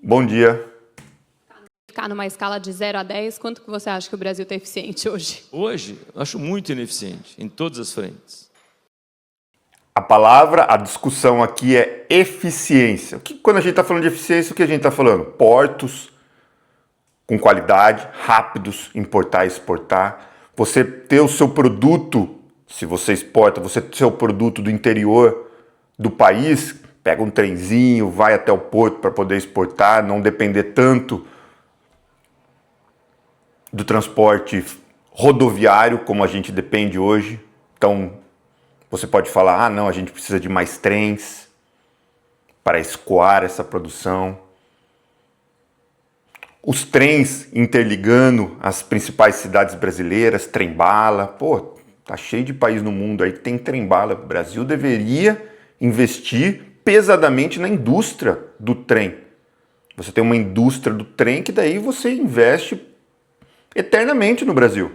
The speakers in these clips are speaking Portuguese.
Bom dia. Ficar numa escala de 0 a 10, quanto que você acha que o Brasil está eficiente hoje? Hoje, eu acho muito ineficiente, em todas as frentes. A discussão aqui é eficiência. Quando a gente está falando de eficiência, o que a gente está falando? Portos com qualidade, rápidos, importar e exportar. Você ter o seu produto, se você exporta, você ter o seu produto do interior do país, pega um trenzinho, vai até o porto para poder exportar, não depender tanto do transporte rodoviário como a gente depende hoje. Então, você pode falar, não, a gente precisa de mais trens para escoar essa produção. Os trens interligando as principais cidades brasileiras, trem-bala. Pô, tá cheio de país no mundo aí que tem trem-bala. O Brasil deveria investir pesadamente na indústria do trem. Você tem uma indústria do trem que daí você investe eternamente no Brasil.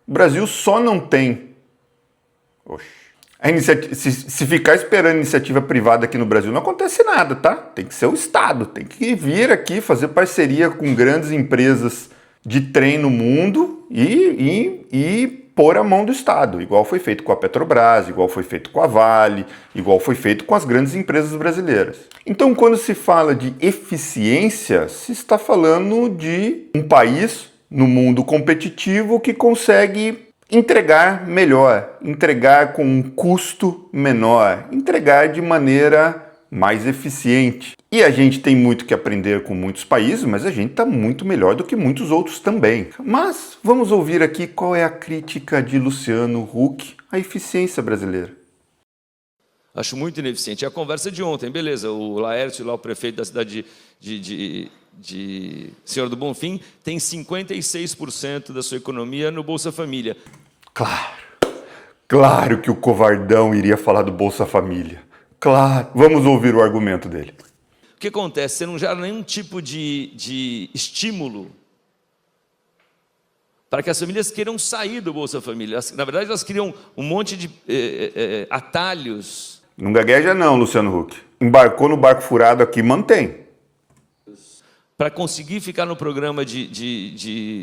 O Brasil só não tem... Se ficar esperando iniciativa privada aqui no Brasil, não acontece nada, tá? Tem que ser o Estado, tem que vir aqui fazer parceria com grandes empresas de trem no mundo e pôr a mão do Estado, igual foi feito com a Petrobras, igual foi feito com a Vale, igual foi feito com as grandes empresas brasileiras. Então, quando se fala de eficiência, se está falando de um país no mundo competitivo que consegue entregar melhor, entregar com um custo menor, entregar de maneira mais eficiente. E a gente tem muito que aprender com muitos países, mas a gente está muito melhor do que muitos outros também. Mas vamos ouvir aqui qual é a crítica de Luciano Huck à eficiência brasileira. Acho muito ineficiente. É a conversa de ontem, beleza, o Laércio, lá, o prefeito da cidade de Senhora do Bonfim, tem 56% da sua economia no Bolsa Família. Claro que o covardão iria falar do Bolsa Família. Claro, vamos ouvir o argumento dele. O que acontece? Você não gera nenhum tipo de estímulo para que as famílias queiram sair do Bolsa Família. Na verdade, elas criam um monte de atalhos. Não gagueja não, Luciano Huck. Embarcou no barco furado aqui, mantém. Para conseguir ficar no programa de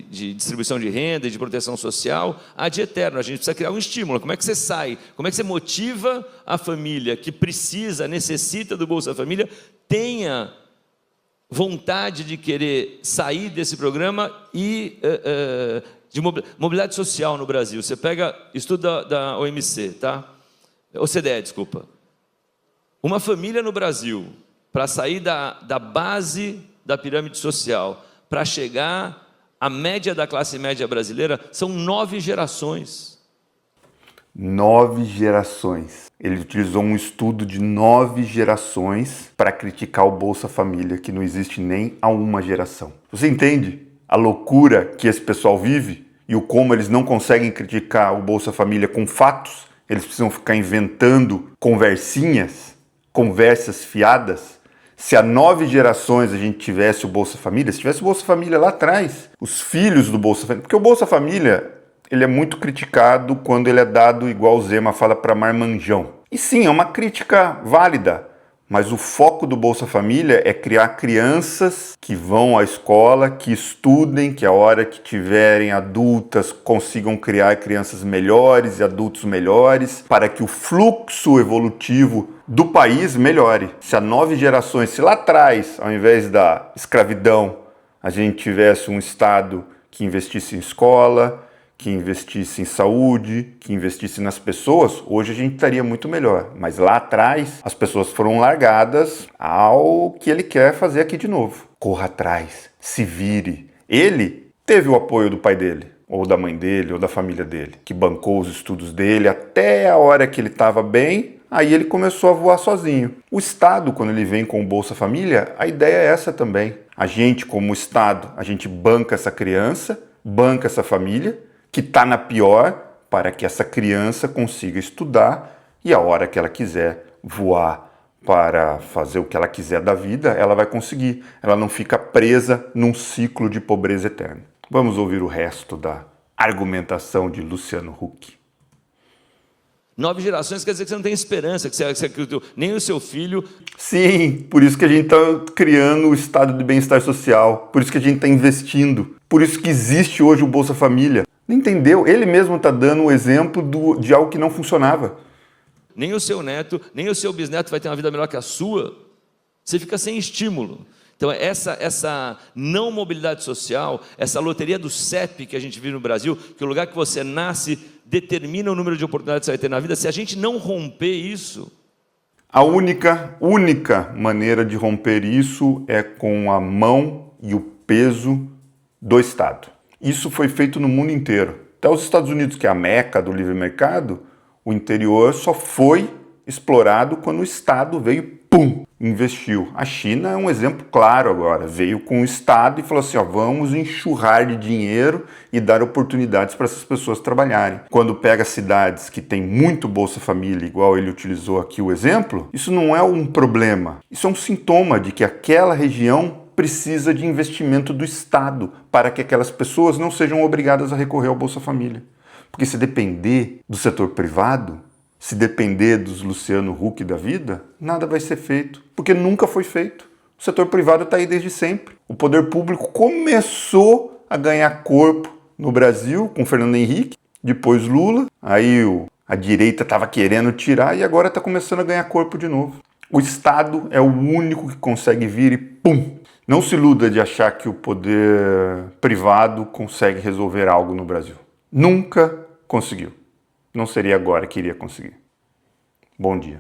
distribuição de renda e de proteção social ad eterno. A gente precisa criar um estímulo. Como é que você sai? Como é que você motiva a família que precisa, necessita do Bolsa Família, tenha vontade de querer sair desse programa e de mobilidade social no Brasil? Você pega estudo da OMC, tá? OCDE, desculpa. Uma família no Brasil, para sair da base da pirâmide social, para chegar à média da classe média brasileira, são 9 gerações. 9 gerações. Ele utilizou um estudo de 9 gerações para criticar o Bolsa Família, que não existe nem há uma geração. Você entende a loucura que esse pessoal vive e o como eles não conseguem criticar o Bolsa Família com fatos? Eles precisam ficar inventando conversas fiadas. Se há 9 gerações a gente tivesse o Bolsa Família, se tivesse o Bolsa Família lá atrás, os filhos do Bolsa Família, porque o Bolsa Família ele é muito criticado quando ele é dado, igual o Zema fala, para marmanjão. E sim, é uma crítica válida, mas o foco do Bolsa Família é criar crianças que vão à escola, que estudem, que a hora que tiverem adultas consigam criar crianças melhores e adultos melhores, para que o fluxo evolutivo do país melhore. Se há 9 gerações, se lá atrás, ao invés da escravidão, a gente tivesse um Estado que investisse em escola, que investisse em saúde, que investisse nas pessoas, hoje a gente estaria muito melhor. Mas lá atrás, as pessoas foram largadas ao que ele quer fazer aqui de novo. Corra atrás, se vire. Ele teve o apoio do pai dele, ou da mãe dele, ou da família dele, que bancou os estudos dele até a hora que ele estava bem, aí ele começou a voar sozinho. O Estado, quando ele vem com o Bolsa Família, a ideia é essa também. A gente, como Estado, a gente banca essa criança, banca essa família, que está na pior, para que essa criança consiga estudar e a hora que ela quiser voar para fazer o que ela quiser da vida, ela vai conseguir. Ela não fica presa num ciclo de pobreza eterna. Vamos ouvir o resto da argumentação de Luciano Huck. 9 gerações quer dizer que você não tem esperança, que nem o seu filho... Sim, por isso que a gente está criando o estado de bem-estar social, por isso que a gente está investindo, por isso que existe hoje o Bolsa Família. Não entendeu? Ele mesmo está dando o exemplo de algo que não funcionava. Nem o seu neto, nem o seu bisneto vai ter uma vida melhor que a sua. Você fica sem estímulo. Então, essa não mobilidade social, essa loteria do CEP que a gente vive no Brasil, que o lugar que você nasce determina o número de oportunidades que você vai ter na vida, se a gente não romper isso... A única maneira de romper isso é com a mão e o peso do Estado. Isso foi feito no mundo inteiro. Até os Estados Unidos, que é a meca do livre mercado, o interior só foi explorado quando o Estado veio, pum, investiu. A China é um exemplo claro agora. Veio com o Estado e falou assim, ó, vamos enxurrar de dinheiro e dar oportunidades para essas pessoas trabalharem. Quando pega cidades que tem muito Bolsa Família, igual ele utilizou aqui o exemplo, isso não é um problema. Isso é um sintoma de que aquela região precisa de investimento do Estado para que aquelas pessoas não sejam obrigadas a recorrer ao Bolsa Família. Porque se depender do setor privado, se depender dos Luciano Huck da vida, nada vai ser feito, porque nunca foi feito. O setor privado está aí desde sempre. O poder público começou a ganhar corpo no Brasil com Fernando Henrique, depois Lula, aí a direita estava querendo tirar e agora está começando a ganhar corpo de novo. O Estado é o único que consegue vir e pum! Não se iluda de achar que o poder privado consegue resolver algo no Brasil. Nunca conseguiu. Não seria agora que iria conseguir. Bom dia.